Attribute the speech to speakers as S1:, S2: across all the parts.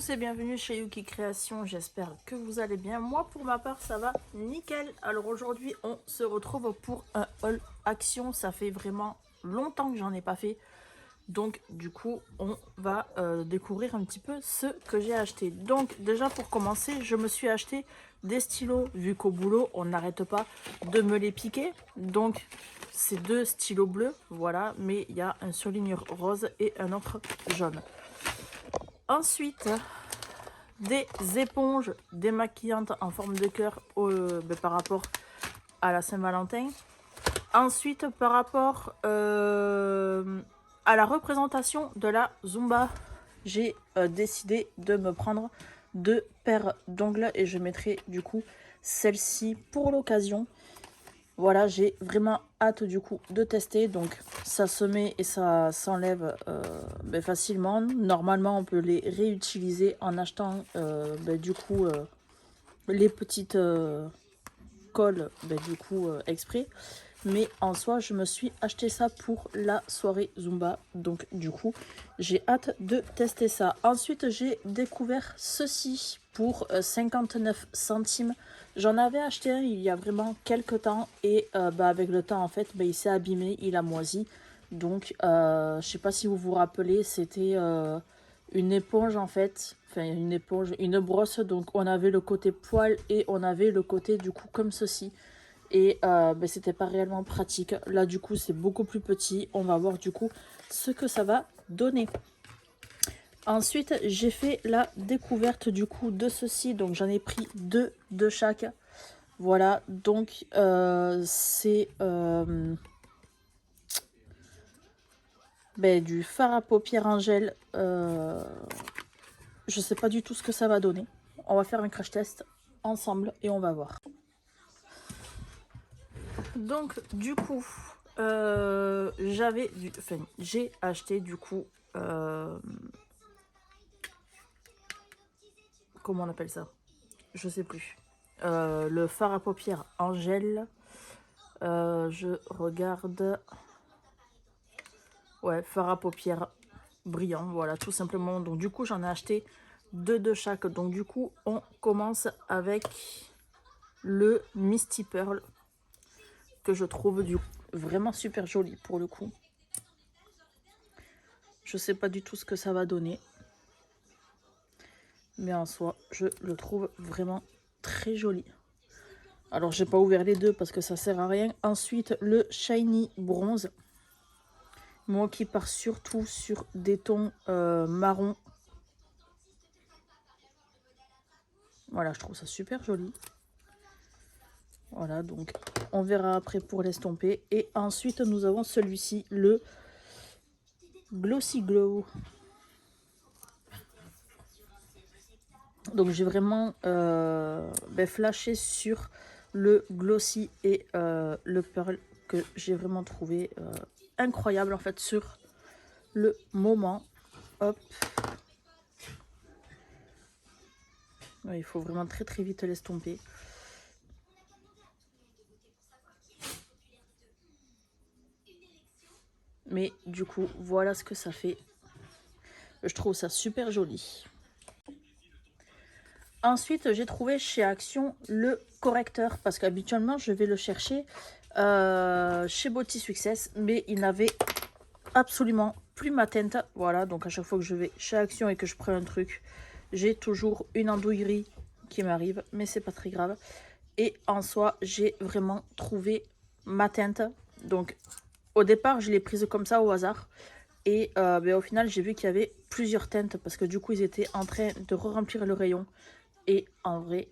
S1: tous et bienvenue chez Yuki Création, j'espère que vous allez bien. Moi pour ma part ça va nickel. Alors aujourd'hui on se retrouve pour un haul action, ça fait vraiment longtemps que j'en ai pas fait. Donc du coup on va découvrir un petit peu ce que j'ai acheté. Donc déjà pour commencer je me suis acheté des stylos vu qu'au boulot on n'arrête pas de me les piquer. Donc c'est deux stylos bleus, voilà, mais il y a un surligneur rose et un autre jaune. Ensuite, des éponges démaquillantes en forme de cœur par rapport à la Saint-Valentin. Ensuite, par rapport à la représentation de la Zumba, j'ai décidé de me prendre deux paires d'ongles et je mettrai du coup celle-ci pour l'occasion. Voilà, j'ai vraiment hâte du coup de tester. Donc ça se met et ça s'enlève facilement. Normalement on peut les réutiliser en achetant du coup les petites colles du coup exprès. Mais en soi je me suis acheté ça pour la soirée Zumba. Donc du coup j'ai hâte de tester ça. Ensuite j'ai découvert ceci pour 59 centimes. J'en avais acheté un il y a vraiment quelques temps et avec le temps en fait il s'est abîmé, il a moisi. Donc je sais pas si vous vous rappelez, c'était une éponge en fait, enfin une éponge, une brosse. Donc on avait le côté poil et on avait le côté du coup comme ceci. Et c'était pas réellement pratique. Là du coup c'est beaucoup plus petit. On va voir du coup ce que ça va donner. Ensuite j'ai fait la découverte du coup de ceci. Donc j'en ai pris deux de chaque. Voilà, donc c'est du fard à paupières en gel. Je sais pas du tout ce que ça va donner. On va faire un crash test ensemble et on va voir. Donc du coup j'ai acheté du coup comment on appelle ça, je sais plus, le fard à paupières en gel. Je regarde, ouais, fard à paupières brillant, voilà, tout simplement. Donc du coup j'en ai acheté deux de chaque. Donc du coup on commence avec le Misty Pearl que je trouve vraiment super joli pour le coup. Je sais pas du tout ce que ça va donner, mais en soi je le trouve vraiment très joli. Alors j'ai pas ouvert les deux parce que ça sert à rien. Ensuite le Shiny Bronze, moi qui pars surtout sur des tons marron. Voilà, je trouve ça super joli. Voilà, donc on verra après pour l'estomper. Et ensuite nous avons celui-ci, le Glossy Glow. Donc j'ai vraiment flashé sur le Glossy et le Pearl que j'ai vraiment trouvé incroyable en fait sur le moment. Hop. Ouais, il faut vraiment très très vite l'estomper. Mais du coup voilà ce que ça fait. Je trouve ça super joli. Ensuite j'ai trouvé chez Action le correcteur parce qu'habituellement je vais le chercher chez Beauty Success, mais il n'avait absolument plus ma teinte. Voilà, donc à chaque fois que je vais chez Action et que je prends un truc, j'ai toujours une andouillerie qui m'arrive, mais c'est pas très grave. Et en soi j'ai vraiment trouvé ma teinte. Donc au départ je l'ai prise comme ça au hasard et au final j'ai vu qu'il y avait plusieurs teintes parce que du coup ils étaient en train de remplir le rayon. Et en vrai,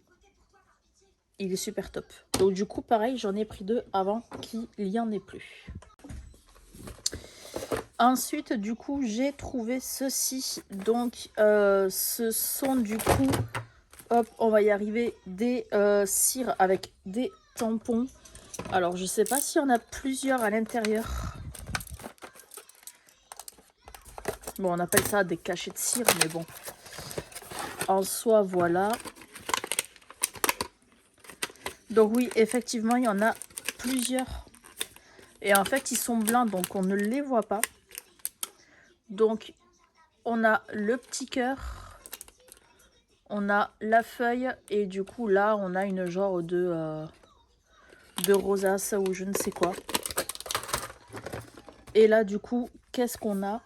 S1: il est super top. Donc du coup, pareil, j'en ai pris deux avant qu'il n'y en ait plus. Ensuite, du coup, j'ai trouvé ceci. Donc, ce sont du coup, hop, on va y arriver, des cires avec des tampons. Alors, je sais pas s'il y en a plusieurs à l'intérieur. Bon, on appelle ça des cachets de cire, mais bon. En soi, voilà. Donc oui, effectivement, il y en a plusieurs. Et en fait, ils sont blancs, donc on ne les voit pas. Donc, on a le petit cœur. on a la feuille et du coup là on a une genre de rosace ou je ne sais quoi. Et là du coup qu'est-ce qu'on a?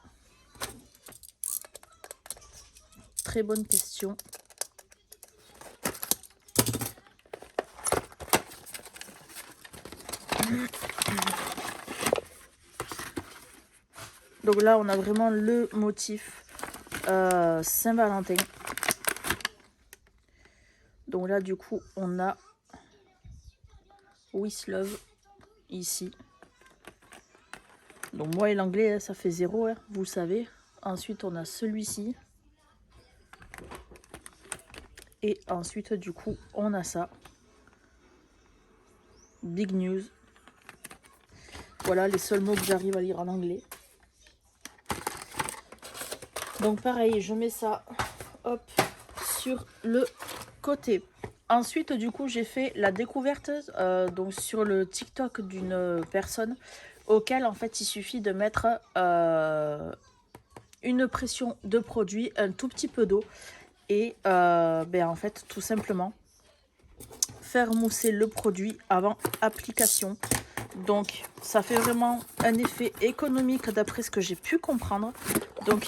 S1: Très bonne question. Donc là on a vraiment le motif Saint-Valentin. Donc là du coup on a With Love ici. Donc moi et l'anglais ça fait 0 hein, vous le savez. Ensuite on a celui-ci. Et ensuite du coup on a ça. Big news. Voilà les seuls mots que j'arrive à lire en anglais. Donc pareil, je mets ça hop sur le côté. Ensuite du coup j'ai fait la découverte donc sur le TikTok d'une personne auquel en fait il suffit de mettre une pression de produit, un tout petit peu d'eau et en fait tout simplement faire mousser le produit avant application. Donc ça fait vraiment un effet économique d'après ce que j'ai pu comprendre. Donc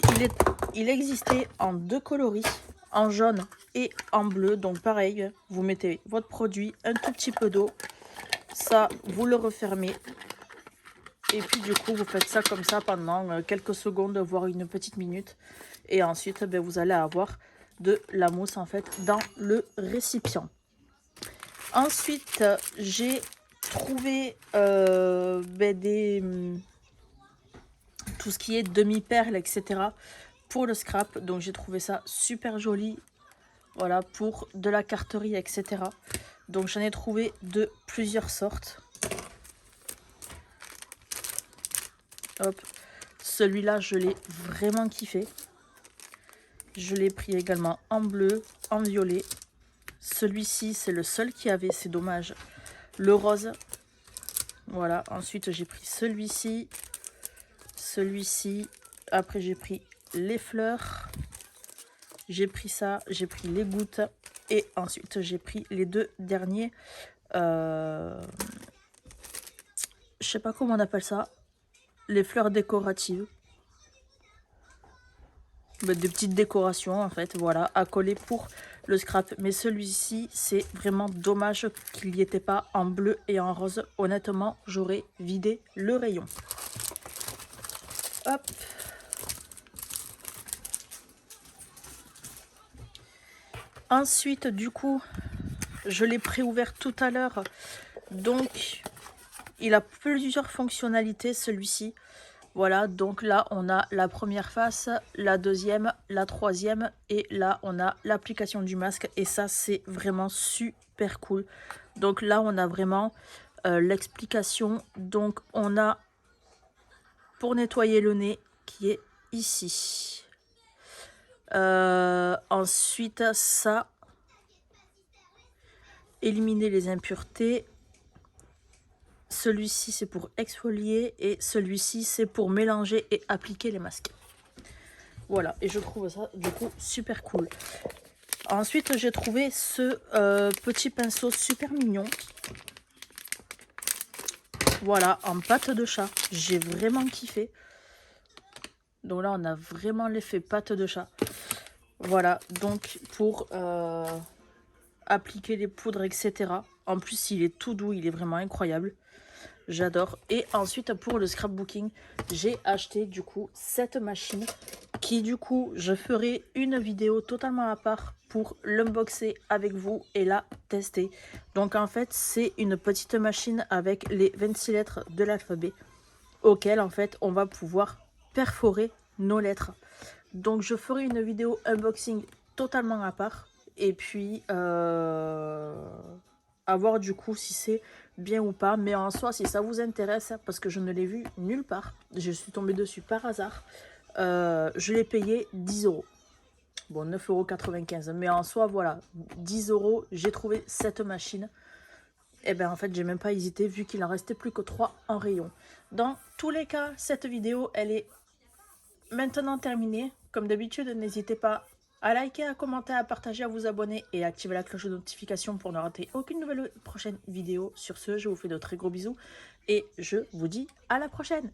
S1: il existait en 2 coloris, en jaune et en bleu. Donc pareil, vous mettez votre produit, un tout petit peu d'eau, ça vous le refermez. Et puis du coup vous faites ça comme ça pendant quelques secondes, voire une petite minute. Et ensuite vous allez avoir de la mousse en fait dans le récipient. Ensuite j'ai trouvé tout ce qui est demi-perles, etc. pour le scrap. Donc j'ai trouvé ça super joli. Voilà, pour de la carterie, etc. Donc j'en ai trouvé de plusieurs sortes. Hop, celui-là je l'ai vraiment kiffé. Je l'ai pris également en bleu, en violet. Celui-ci c'est le seul qui avait, c'est dommage. Le rose. Voilà, ensuite j'ai pris celui-ci. Celui-ci. Après j'ai pris les fleurs. J'ai pris ça, j'ai pris les gouttes. Et ensuite j'ai pris les 2 derniers. Je sais pas comment on appelle ça. Les fleurs décoratives. Des petites décorations en fait, voilà, à coller pour le scrap. Mais celui-ci, c'est vraiment dommage qu'il n'y était pas en bleu et en rose. Honnêtement, j'aurais vidé le rayon. Hop. Ensuite, du coup, je l'ai préouvert tout à l'heure. Donc, il a plusieurs fonctionnalités, celui-ci. Voilà, donc là, on a la première face, la deuxième, la troisième. Et là, on a l'application du masque. Et ça, c'est vraiment super cool. Donc là, on a vraiment l'explication. Donc, on a pour nettoyer le nez qui est ici. Ensuite, ça, éliminer les impuretés. Celui-ci, c'est pour exfolier et celui-ci, c'est pour mélanger et appliquer les masques. Voilà, et je trouve ça, du coup, super cool. Ensuite, j'ai trouvé ce petit pinceau super mignon. Voilà, en pâte de chat. J'ai vraiment kiffé. Donc là, on a vraiment l'effet pâte de chat. Voilà, donc pour appliquer les poudres, etc. En plus, il est tout doux, il est vraiment incroyable. J'adore. Et ensuite, pour le scrapbooking, j'ai acheté du coup cette machine qui du coup, je ferai une vidéo totalement à part pour l'unboxer avec vous et la tester. Donc en fait, c'est une petite machine avec les 26 lettres de l'alphabet auxquelles en fait, on va pouvoir perforer nos lettres. Donc je ferai une vidéo unboxing totalement à part et puis à voir du coup si c'est bien ou pas. Mais en soi, si ça vous intéresse, parce que je ne l'ai vu nulle part, je suis tombée dessus par hasard, je l'ai payé 10 €. Bon, 9,95 €. Mais en soi, voilà, 10 €, j'ai trouvé cette machine. Et bien en fait, j'ai même pas hésité vu qu'il en restait plus que 3 en rayon. Dans tous les cas, cette vidéo, elle est maintenant terminée. Comme d'habitude, n'hésitez pas à liker, à commenter, à partager, à vous abonner et à activer la cloche de notification pour ne rater aucune nouvelle prochaine vidéo. Sur ce, je vous fais de très gros bisous et je vous dis à la prochaine.